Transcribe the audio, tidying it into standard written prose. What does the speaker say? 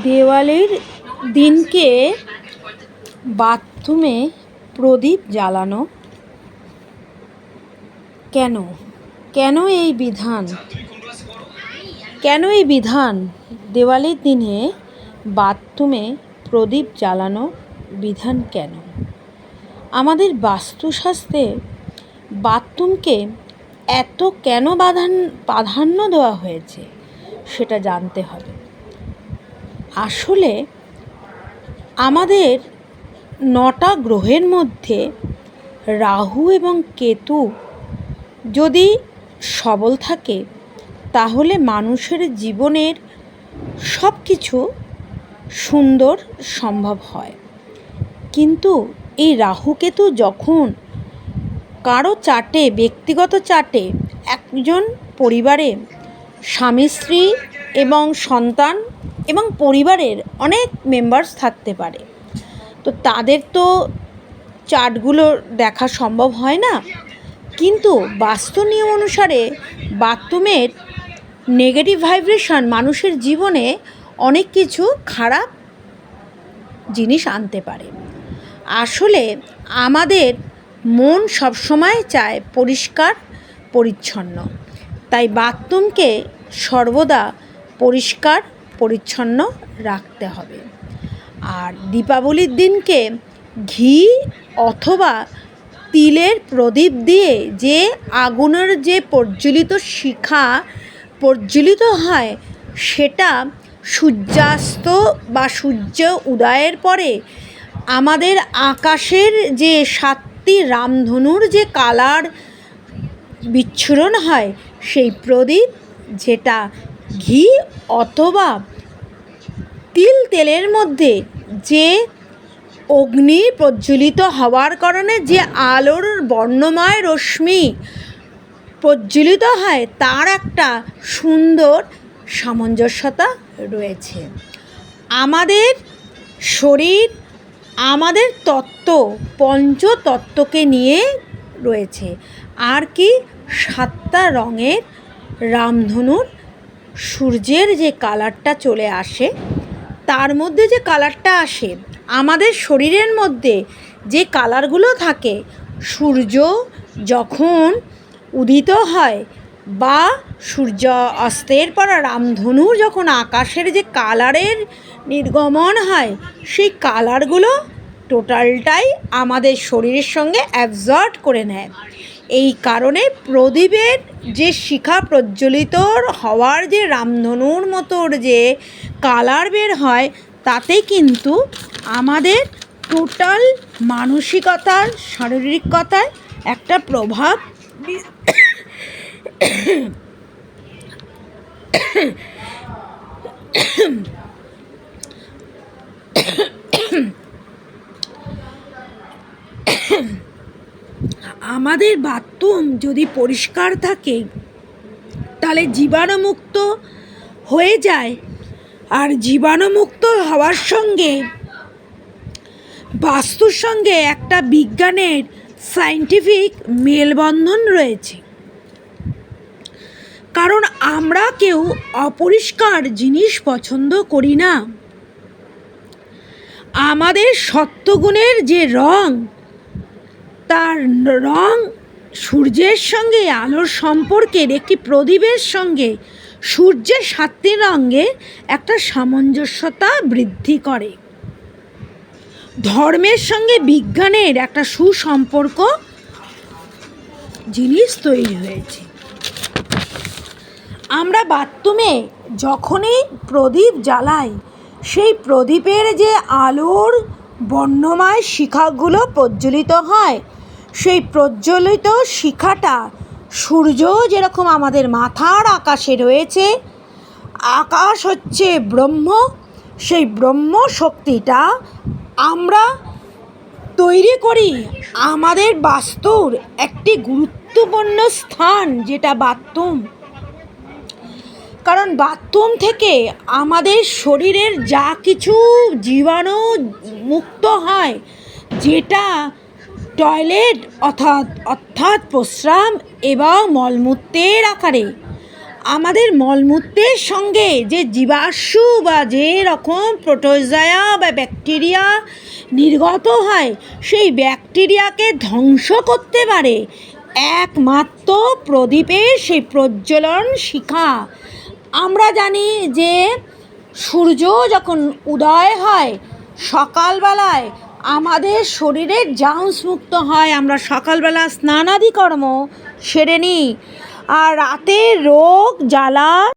দেওয়ালির দিনকে বাথরুমে প্রদীপ জ্বালানো কেন? কেন এই বিধান? দেওয়ালির দিনে বাথরুমে প্রদীপ জ্বালানো বিধান কেন? আমাদের বাস্তুশাস্ত্রে বাথরুমকে এত কেন প্রাধান্য দেওয়া হয়েছে সেটা জানতে হবে। আসলে আমাদের 9টা গ্রহের মধ্যে রাহু এবং কেতু যদি সবল থাকে তাহলে মানুষের জীবনের সব কিছু সুন্দর সম্ভব হয়। কিন্তু এই রাহু কেতু যখন কারো চার্টে, ব্যক্তিগত চার্টে একজন পরিবারে স্বামী স্ত্রী এবং সন্তান এবং পরিবারের অনেক মেম্বার্স থাকতে পারে, তো তাদের তো চার্টগুলো দেখা সম্ভব হয় না। কিন্তু বাস্তু নিয়ম অনুসারে বাথরুমের নেগেটিভ ভাইব্রেশন মানুষের জীবনে অনেক কিছু খারাপ জিনিস আনতে পারে। আসলে আমাদের মন সবসময় চায় পরিষ্কার পরিচ্ছন্ন, তাই বাথরুমকে সর্বদা পরিষ্কার পরিচ্ছন্ন রাখতে হবে। আর দীপাবলির দিনকে ঘি অথবা তিলের প্রদীপ দিয়ে যে আগুনের যে প্রজ্বলিত শিখা প্রজ্বলিত হয়, সেটা সূর্যাস্ত বা সূর্য উদয়ের পরে আমাদের আকাশের যে 7টি রামধনুর যে কালার বিচ্ছুরণ হয়, সেই প্রদীপ যেটা ঘি অথবা তেলের মধ্যে যে অগ্নি প্রজ্বলিত হওয়ার কারণে যে আলোর বর্ণময় রশ্মি প্রজ্বলিত হয়, তার একটা সুন্দর সামঞ্জস্যতা রয়েছে। আমাদের শরীর, আমাদের তত্ত্ব, পঞ্চতত্ত্বকে নিয়ে রয়েছে। আর কি 7টা রঙের রামধনুর সূর্যের যে কালারটা চলে আসে, তার মধ্যে যে কালারটা আসে, আমাদের শরীরের মধ্যে যে কালারগুলো থাকে, সূর্য যখন উদিত হয় বা সূর্য অস্তের পর রামধনু যখন আকাশের যে কালারের নির্গমন হয়, সেই কালারগুলো টোটালটাই আমাদের শরীরের সঙ্গে অ্যাবজর্ব করে নেয়। এই কারণে প্রদীপের যে শিখা প্রজ্বলিত হওয়ার যে রামধনুর মতোর যে কালার বের হয়, তাতে কিন্তু আমাদের টোটাল মানসিকতার, শারীরিকতায় একটা প্রভাব আমাদের বাথরুম যদি পরিষ্কার থাকে তাহলে জীবাণুমুক্ত হয়ে যায়। আর জীবাণুমুক্ত হওয়ার সঙ্গে বাস্তুর সঙ্গে একটা বিজ্ঞানের সায়েন্টিফিক মেলবন্ধন রয়েছে। কারণ আমরা কেউ অপরিষ্কার জিনিস পছন্দ করি না। আমাদের সত্ত্বগুণের যে রং, তার রং সূর্যের সঙ্গে আলোর সম্পর্কের একটি প্রদীপের সঙ্গে সূর্যের 7টি রঙে একটা সামঞ্জস্যতা বৃদ্ধি করে। ধর্মের সঙ্গে বিজ্ঞানের একটা সুসম্পর্ক জিনিস তৈরি হয়েছে। আমরা বাথরুমে যখনই প্রদীপ জ্বালাই, সেই প্রদীপের যে আলোর বর্ণময় শিখাগুলো প্রজ্বলিত হয়, সেই প্রজ্বলিত শিখাটা সূর্য যেরকম আমাদের মাথার আকাশে রয়েছে, আকাশ হচ্ছে ব্রহ্ম, সেই ব্রহ্ম শক্তিটা আমরা তৈরি করি আমাদের বাস্তুর একটি গুরুত্বপূর্ণ স্থান, যেটা বাথরুম। কারণ বাথরুম থেকে আমাদের শরীরের যা কিছু জীবাণু মুক্ত হয়, যেটা টয়লেট অর্থাৎ প্রস্রাব এবং মলমূত্রের আকারে আমাদের মলমূত্রের সঙ্গে যে জীবাশ্ম বা যে রকম প্রোটোজোয়া বা ব্যাকটেরিয়া নির্গত হয়, সেই ব্যাকটেরিয়াকে ধ্বংস করতে পারে একমাত্র প্রদীপের সেই প্রজ্বলন শিখা। আমরা জানি যে সূর্য যখন উদয় হয় সকালবেলায় আমাদের শরীরের জার্মস মুক্ত হয়, আমরা সকালবেলা স্নানাদি কর্ম সেরে নিই, আর রাতে রোগ জ্বালা